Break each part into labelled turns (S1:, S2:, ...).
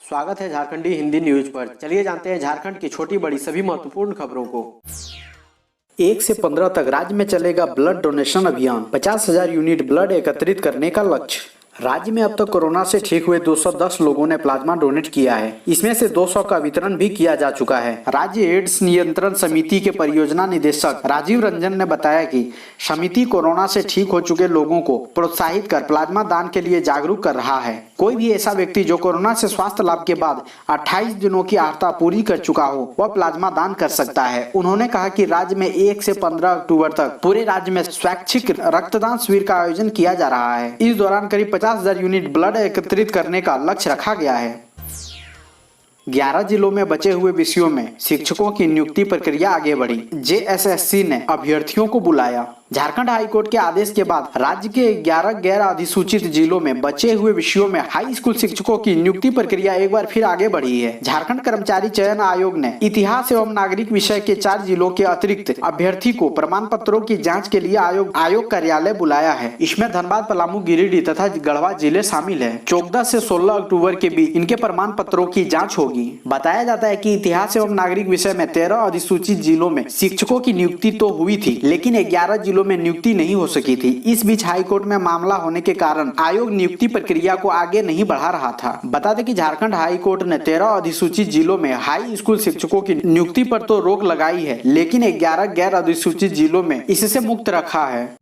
S1: स्वागत है झारखंडी हिंदी न्यूज पर। चलिए जानते हैं झारखंड की छोटी बड़ी सभी महत्वपूर्ण खबरों को। 1 से 15 तक राज्य में चलेगा ब्लड डोनेशन अभियान। 50,000 यूनिट ब्लड एकत्रित करने का लक्ष्य। राज्य में अब तक कोरोना से ठीक हुए 210 लोगों ने प्लाज्मा डोनेट किया है। इसमें से 200 का वितरण भी किया जा चुका है। राज्य एड्स नियंत्रण समिति के परियोजना निदेशक राजीव रंजन ने बताया कि समिति कोरोना से ठीक हो चुके लोगों को प्रोत्साहित कर प्लाज्मा दान के लिए जागरूक कर रहा है। कोई भी ऐसा व्यक्ति जो कोरोना से स्वास्थ्य लाभ के बाद 28 दिनों की अर्हता पूरी कर चुका हो वह प्लाज्मा दान कर सकता है। उन्होंने कहा कि राज्य में 1 से 15 अक्टूबर तक पूरे राज्य में स्वैच्छिक रक्तदान शिविर का आयोजन किया जा रहा है। इस दौरान करीब 50,000 यूनिट ब्लड एकत्रित करने का लक्ष्य रखा गया है। 11 जिलों में बचे हुए विषयों में शिक्षकों की नियुक्ति प्रक्रिया आगे बढ़ी। जेएसएससी ने अभ्यर्थियों को बुलाया। झारखंड हाईकोर्ट के आदेश के बाद राज्य के 11 गैर अधिसूचित जिलों में बचे हुए विषयों में हाई स्कूल शिक्षकों की नियुक्ति प्रक्रिया एक बार फिर आगे बढ़ी है। झारखंड कर्मचारी चयन आयोग ने इतिहास एवं नागरिक विषय के 4 जिलों के अतिरिक्त अभ्यर्थी को प्रमाण पत्रों की जाँच के लिए आयोग कार्यालय बुलाया है। इसमें धनबाद, पलामू, गिरिडीह तथा गढ़वा जिले शामिल है। 14 से 16 अक्टूबर के बीच इनके प्रमाण पत्रों की जाँच होगी। बताया जाता है कि इतिहास एवं नागरिक विषय में 13 अधिसूचित जिलों में शिक्षकों की नियुक्ति तो हुई थी, लेकिन 11 जिलों में नियुक्ति नहीं हो सकी थी। इस बीच हाईकोर्ट में मामला होने के कारण आयोग नियुक्ति प्रक्रिया को आगे नहीं बढ़ा रहा था। बता दें कि झारखंड हाईकोर्ट ने 13 अधिसूचित जिलों में हाई स्कूल शिक्षकों की नियुक्ति पर तो रोक लगाई है, लेकिन 11 गैर अधिसूचित जिलों में इससे मुक्त रखा है।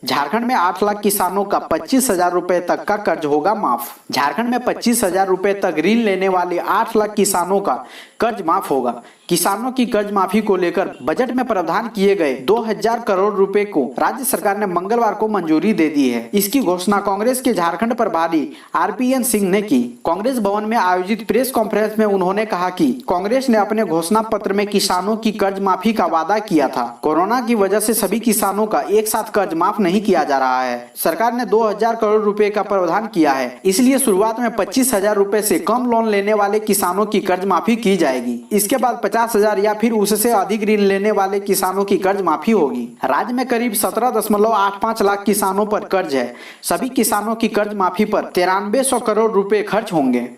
S1: झारखंड में 8 लाख किसानों का 25,000 रुपए तक का कर्ज होगा माफ। झारखंड में 25,000 रुपए तक ऋण लेने वाले 8 लाख किसानों का कर्ज माफ होगा। किसानों की कर्ज माफी को लेकर बजट में प्रावधान किए गए 2,000 करोड़ रुपए को राज्य सरकार ने मंगलवार को मंजूरी दे दी है। इसकी घोषणा कांग्रेस के झारखंड प्रभारी आरपीएन सिंह ने की। कांग्रेस भवन में आयोजित प्रेस कॉन्फ्रेंस में उन्होंने कहा कि कांग्रेस ने अपने घोषणा पत्र में किसानों की कर्ज माफी का वादा किया था। कोरोना की वजह से सभी किसानों का एक साथ कर्ज माफ नहीं किया जा रहा है। सरकार ने 2,000 करोड़ रुपए का प्रावधान किया है, इसलिए शुरुआत में 25,000 रुपए से कम लोन लेने वाले किसानों की कर्ज माफी की जाएगी। इसके बाद 50,000 या फिर उससे अधिक ऋण लेने वाले किसानों की कर्ज माफी होगी। राज्य में करीब 17.85 लाख किसानों पर कर्ज है। सभी किसानों की कर्ज माफी पर 9300 करोड़ रुपए खर्च होंगे।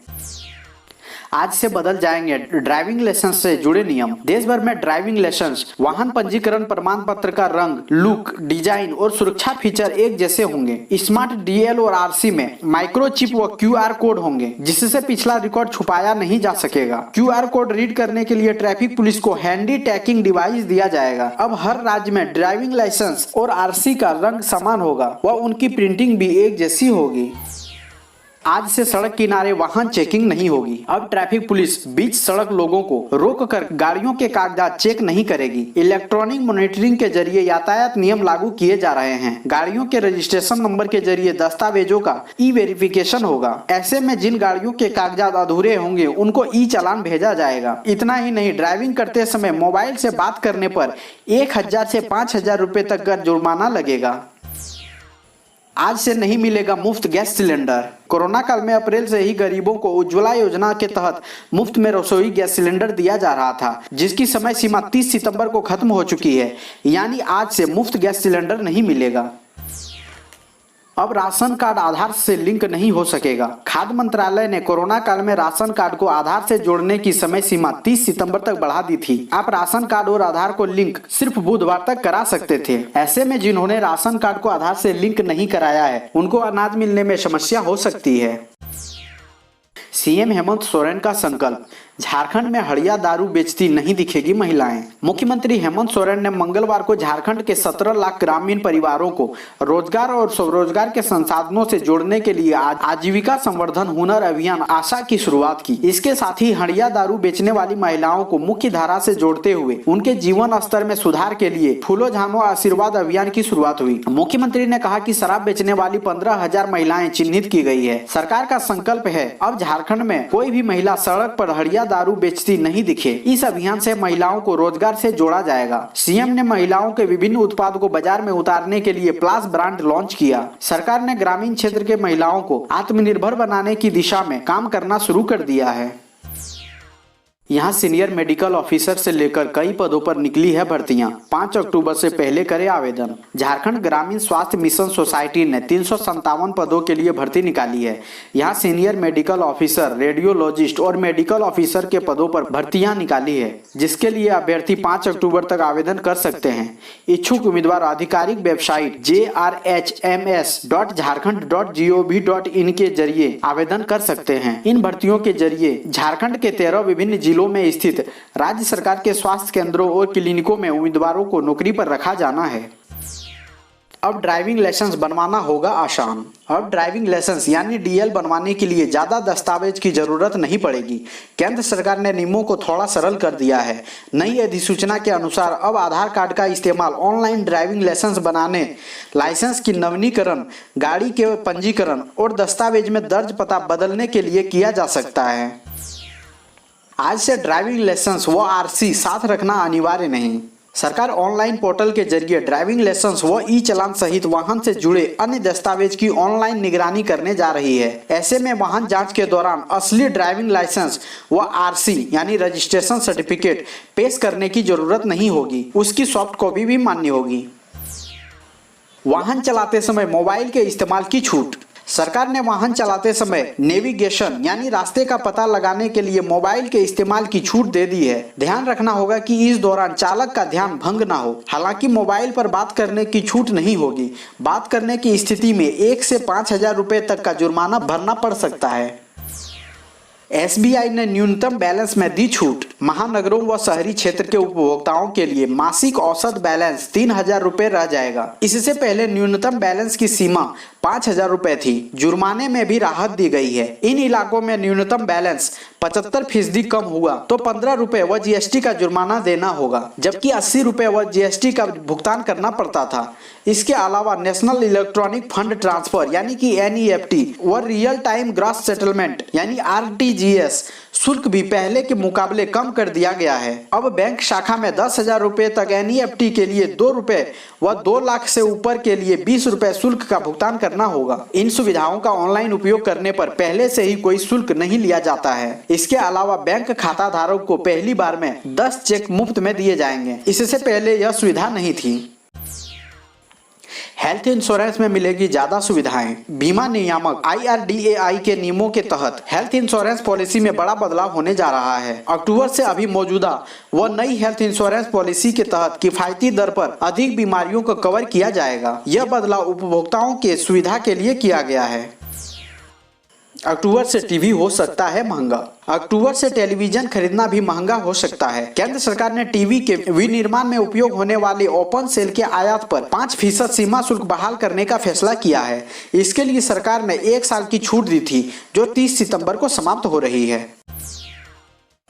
S1: आज से बदल जाएंगे ड्राइविंग लाइसेंस से जुड़े नियम। देश भर में ड्राइविंग लाइसेंस, वाहन पंजीकरण प्रमाण पत्र का रंग, लुक, डिजाइन और सुरक्षा फीचर एक जैसे होंगे। स्मार्ट डीएल और आरसी में माइक्रोचिप व क्यूआर कोड होंगे, जिससे पिछला रिकॉर्ड छुपाया नहीं जा सकेगा। क्यूआर कोड रीड करने के लिए ट्रैफिक पुलिस को हैंडी टैगिंग डिवाइस दिया जाएगा। अब हर राज्य में ड्राइविंग लाइसेंस और आरसी का रंग समान होगा व उनकी प्रिंटिंग भी एक जैसी होगी। आज से सड़क किनारे वाहन चेकिंग नहीं होगी। अब ट्रैफिक पुलिस बीच सड़क लोगों को रोककर गाड़ियों के कागजात चेक नहीं करेगी। इलेक्ट्रॉनिक मॉनिटरिंग के जरिए यातायात नियम लागू किए जा रहे हैं। गाड़ियों के रजिस्ट्रेशन नंबर के जरिए दस्तावेजों का ई वेरिफिकेशन होगा। ऐसे में जिन गाड़ियों के कागजात अधूरे होंगे उनको ई चालान भेजा जाएगा। इतना ही नहीं, ड्राइविंग करते समय मोबाइल से बात करने पर 1,000 से 5,000 रुपए तक का जुर्माना लगेगा। आज से नहीं मिलेगा मुफ्त गैस सिलेंडर। कोरोना काल में अप्रैल से ही गरीबों को उज्ज्वला योजना के तहत मुफ्त में रसोई गैस सिलेंडर दिया जा रहा था, जिसकी समय सीमा 30 सितंबर को खत्म हो चुकी है। यानी आज से मुफ्त गैस सिलेंडर नहीं मिलेगा। अब राशन कार्ड आधार से लिंक नहीं हो सकेगा। खाद्य मंत्रालय ने कोरोना काल में राशन कार्ड को आधार से जोड़ने की समय सीमा 30 सितंबर तक बढ़ा दी थी। आप राशन कार्ड और आधार को लिंक सिर्फ बुधवार तक करा सकते थे। ऐसे में जिन्होंने राशन कार्ड को आधार से लिंक नहीं कराया है उनको अनाज मिलने में समस्या हो सकती है। सीएम हेमंत सोरेन का संकल्प, झारखंड में हड़िया दारू बेचती नहीं दिखेगी महिलाएं। मुख्यमंत्री हेमंत सोरेन ने मंगलवार को झारखंड के 17 लाख ग्रामीण परिवारों को रोजगार और स्वरोजगार के संसाधनों से जोड़ने के लिए आजीविका संवर्धन हुनर अभियान आशा की शुरुआत की। इसके साथ ही हड़िया दारू बेचने वाली महिलाओं को मुख्य धारा से जोड़ते हुए उनके जीवन स्तर में सुधार के लिए फूलो झानो आशीर्वाद अभियान की शुरुआत हुई। मुख्यमंत्री ने कहा कि शराब बेचने वाली 15,000 महिलाएं चिन्हित की गई है। सरकार का संकल्प है अब झारखंड में कोई भी महिला सड़क पर हड़िया दारू बेचती नहीं दिखे। इस अभियान से महिलाओं को रोजगार से जोड़ा जाएगा। सीएम ने महिलाओं के विभिन्न उत्पादों को बाजार में उतारने के लिए प्लास ब्रांड लॉन्च किया। सरकार ने ग्रामीण क्षेत्र के महिलाओं को आत्मनिर्भर बनाने की दिशा में काम करना शुरू कर दिया है। यहाँ सीनियर मेडिकल ऑफिसर से लेकर कई पदों पर निकली है भर्तियां। 5 अक्टूबर से पहले करें आवेदन। झारखंड ग्रामीण स्वास्थ्य मिशन सोसाइटी ने 357 पदों के लिए भर्ती निकाली है। यहाँ सीनियर मेडिकल ऑफिसर, रेडियोलॉजिस्ट और मेडिकल ऑफिसर के पदों पर भर्तियां निकाली है, जिसके लिए अभ्यर्थी 5 अक्टूबर तक आवेदन कर सकते हैं। इच्छुक उम्मीदवार आधिकारिक वेबसाइट jrhms.jharkhand.gov.in के जरिए आवेदन कर सकते हैं। इन भर्तियों के जरिए झारखंड के 13 विभिन्न जिलों में स्थित राज्य सरकार के स्वास्थ्य केंद्रों और क्लिनिकों में उम्मीदवारों को नौकरी पर रखा जाना है। अब ड्राइविंग लाइसेंस बनवाना होगा आसान। अब ड्राइविंग लाइसेंस यानी डीएल बनवाने के लिए ज्यादा दस्तावेज की जरूरत नहीं पड़ेगी। केंद्र सरकार ने नियमों को थोड़ा सरल कर दिया है। नई अधिसूचना के अनुसार अब आधार कार्ड का इस्तेमाल ऑनलाइन ड्राइविंग लाइसेंस बनाने, लाइसेंस की नवीनीकरण, गाड़ी के पंजीकरण और दस्तावेज में दर्ज पता बदलने के लिए किया जा सकता है। आज से ड्राइविंग लाइसेंस व आरसी साथ रखना अनिवार्य नहीं। सरकार ऑनलाइन पोर्टल के जरिए ड्राइविंग लाइसेंस व ई चालान सहित वाहन से जुड़े अन्य दस्तावेज की ऑनलाइन निगरानी करने जा रही है। ऐसे में वाहन जांच के दौरान असली ड्राइविंग लाइसेंस व आरसी यानी रजिस्ट्रेशन सर्टिफिकेट पेश करने की जरूरत नहीं होगी। उसकी सॉफ्ट कॉपी भी मान्य होगी। वाहन चलाते समय मोबाइल के इस्तेमाल की छूट। सरकार ने वाहन चलाते समय नेविगेशन यानी रास्ते का पता लगाने के लिए मोबाइल के इस्तेमाल की छूट दे दी है। ध्यान रखना होगा कि इस दौरान चालक का ध्यान भंग ना हो। हालांकि मोबाइल पर बात करने की छूट नहीं होगी। बात करने की स्थिति में 1 से 5,000 रुपए तक का जुर्माना भरना पड़ सकता है। एसबीआई ने न्यूनतम बैलेंस में दी छूट। महानगरों व शहरी क्षेत्र के उपभोक्ताओं के लिए मासिक औसत बैलेंस 3,000 रुपए रह जाएगा। इससे पहले न्यूनतम बैलेंस की सीमा 5,000 रुपए थी। जुर्माने में भी राहत दी गई है। इन इलाकों में न्यूनतम बैलेंस 75% कम हुआ तो 15 रुपए व जीएसटी का जुर्माना देना होगा, जबकि 80 रुपए व जीएसटी का भुगतान करना पड़ता था। इसके अलावा नेशनल इलेक्ट्रॉनिक फंड ट्रांसफर यानी कि एनईएफटी व रियल टाइम ग्रॉस सेटलमेंट यानी आरटीजीएस शुल्क भी पहले के मुकाबले कम कर दिया गया है। अब बैंक शाखा में 10,000 रुपए तक एनईएफटी के लिए 2 रुपए व 2 लाख से ऊपर के लिए 20 रुपए शुल्क का भुगतान करना होगा। इन सुविधाओं का ऑनलाइन उपयोग करने पर पहले से ही कोई शुल्क नहीं लिया जाता है। इसके अलावा बैंक खाता धारक को पहली बार में 10 चेक मुफ्त में दिए जाएंगे। इससे पहले यह सुविधा नहीं थी। हेल्थ इंश्योरेंस में मिलेगी ज्यादा सुविधाएं। बीमा नियामक IRDAI के नियमों के तहत हेल्थ इंश्योरेंस पॉलिसी में बड़ा बदलाव होने जा रहा है। अक्टूबर से अभी मौजूदा व नई हेल्थ इंश्योरेंस पॉलिसी के तहत किफायती दर पर अधिक बीमारियों को कवर किया जाएगा। यह बदलाव उपभोक्ताओं के सुविधा के लिए किया गया है। अक्टूबर से टीवी हो सकता है महंगा। अक्टूबर से टेलीविजन खरीदना भी महंगा हो सकता है। केंद्र सरकार ने टीवी के विनिर्माण में उपयोग होने वाले ओपन सेल के आयात पर 5% सीमा शुल्क बहाल करने का फैसला किया है। इसके लिए सरकार ने 1 साल की छूट दी थी, जो 30 सितंबर को समाप्त हो रही है।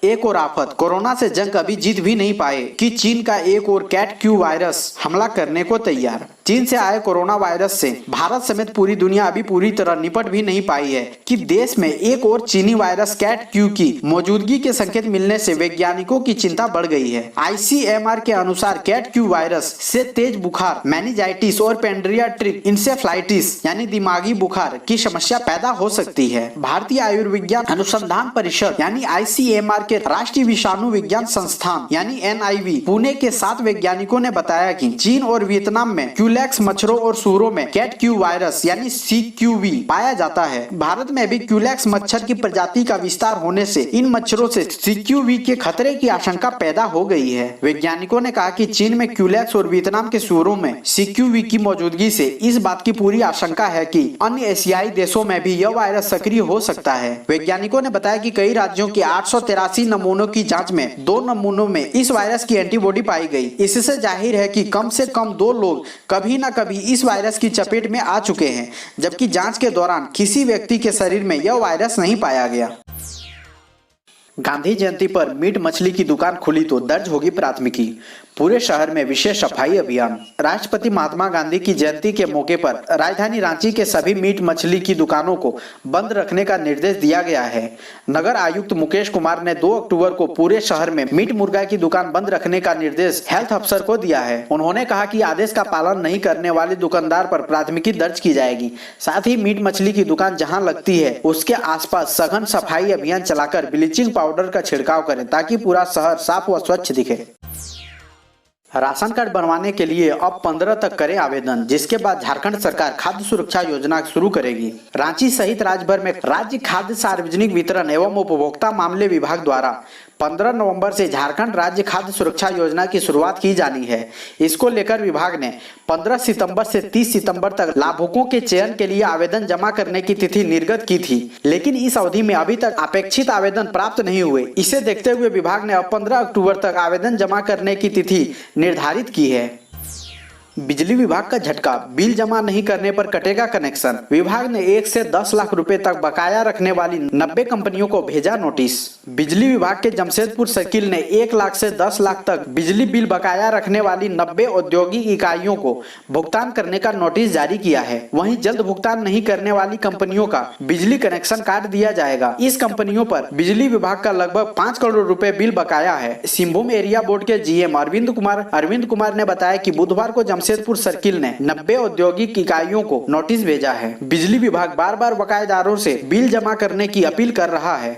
S1: एक और आफत, कोरोना से जंग अभी जीत भी नहीं पाए कि चीन का एक और कैट क्यू वायरस हमला करने को तैयार। चीन से आए कोरोना वायरस से भारत समेत पूरी दुनिया अभी पूरी तरह निपट भी नहीं पाई है कि देश में एक और चीनी वायरस कैट क्यू की मौजूदगी के संकेत मिलने से वैज्ञानिकों की चिंता बढ़ गई है। ICMR के अनुसार कैट क्यू वायरस से तेज बुखार, मेनिंजाइटिस और पेडियाट्रिक इंसेफ्लाइटिस यानी दिमागी बुखार की समस्या पैदा हो सकती है। भारतीय आयुर्विज्ञान अनुसंधान परिषद यानी ICMR के राष्ट्रीय विषाणु विज्ञान संस्थान यानी NIV पुणे के 7 वैज्ञानिकों ने बताया कि चीन और वियतनाम में क्यूलेक्स मच्छरों और सूअरों में कैट क्यू वायरस यानी CQV पाया जाता है। भारत में भी क्यूलेक्स मच्छर की प्रजाति का विस्तार होने से इन मच्छरों से CQV के खतरे की आशंका पैदा हो गई है। वैज्ञानिकों ने कहा कि चीन में क्यूलेक्स और वियतनाम के सूअरों में CQV की मौजूदगी से इस बात की पूरी आशंका है कि अन्य एशियाई देशों में भी यह वायरस सक्रिय हो सकता है। वैज्ञानिकों ने बताया कि कई राज्यों के 883 नमूनों की जांच में 2 नमूनों में इस वायरस की एंटीबॉडी पाई गई। इससे जाहिर है कि कम से कम 2 लोग कभी न कभी इस वायरस की चपेट में आ चुके हैं, जबकि जांच के दौरान किसी व्यक्ति के शरीर में यह वायरस नहीं पाया गया। गांधी जयंती पर मीट मछली की दुकान खुली तो दर्ज होगी प्राथमिकी। पूरे शहर में विशेष सफाई अभियान। राष्ट्रपति महात्मा गांधी की जयंती के मौके पर राजधानी रांची के सभी मीट मछली की दुकानों को बंद रखने का निर्देश दिया गया है। नगर आयुक्त मुकेश कुमार ने 2 अक्टूबर को पूरे शहर में मीट मुर्गा की दुकान बंद रखने का निर्देश हेल्थ अफसर को दिया है। उन्होंने कहा कि आदेश का पालन नहीं करने वाले दुकानदार पर प्राथमिकी दर्ज की जाएगी। साथ ही मीट मछली की दुकान जहाँ लगती है उसके आसपास सघन सफाई अभियान चलाकर ब्लीचिंग पाउडर का छिड़काव करें ताकि पूरा शहर साफ व स्वच्छ दिखे। राशन कार्ड बनवाने के लिए अब 15 तक करें आवेदन, जिसके बाद झारखंड सरकार खाद्य सुरक्षा योजना शुरू करेगी। रांची सहित राज्य भर में राज्य खाद्य सार्वजनिक वितरण एवं उपभोक्ता मामले विभाग द्वारा 15 नवंबर से झारखंड राज्य खाद्य सुरक्षा योजना की शुरुआत की जानी है। इसको लेकर विभाग ने 15 सितंबर से 30 सितंबर तक लाभुकों के चयन के लिए आवेदन जमा करने की तिथि निर्गत की थी, लेकिन इस अवधि में अभी तक अपेक्षित आवेदन प्राप्त नहीं हुए। इसे देखते हुए विभाग ने अब 15 अक्टूबर तक आवेदन जमा करने की तिथि निर्धारित की है। बिजली विभाग का झटका, बिल जमा नहीं करने पर कटेगा कनेक्शन। विभाग ने 1 से 10 लाख रुपए तक बकाया रखने वाली 90 कंपनियों को भेजा नोटिस। बिजली विभाग के जमशेदपुर सर्किल ने 1 लाख से 10 लाख तक बिजली बिल बकाया रखने वाली 90 औद्योगिक इकाइयों को भुगतान करने का नोटिस जारी किया है। वहीं जल्द भुगतान नहीं करने वाली कंपनियों का बिजली कनेक्शन काट दिया जाएगा। इस कंपनियों पर बिजली विभाग का लगभग 5 करोड़ रुपए बिल बकाया है। सिंहभूम एरिया बोर्ड के जीएम अरविंद कुमार ने बताया कि बुधवार को जमशेदपुर सर्किल ने 90 औद्योगिक इकाइयों को नोटिस भेजा है। बिजली विभाग बार बार बकायेदारों से बिल जमा करने की अपील कर रहा है।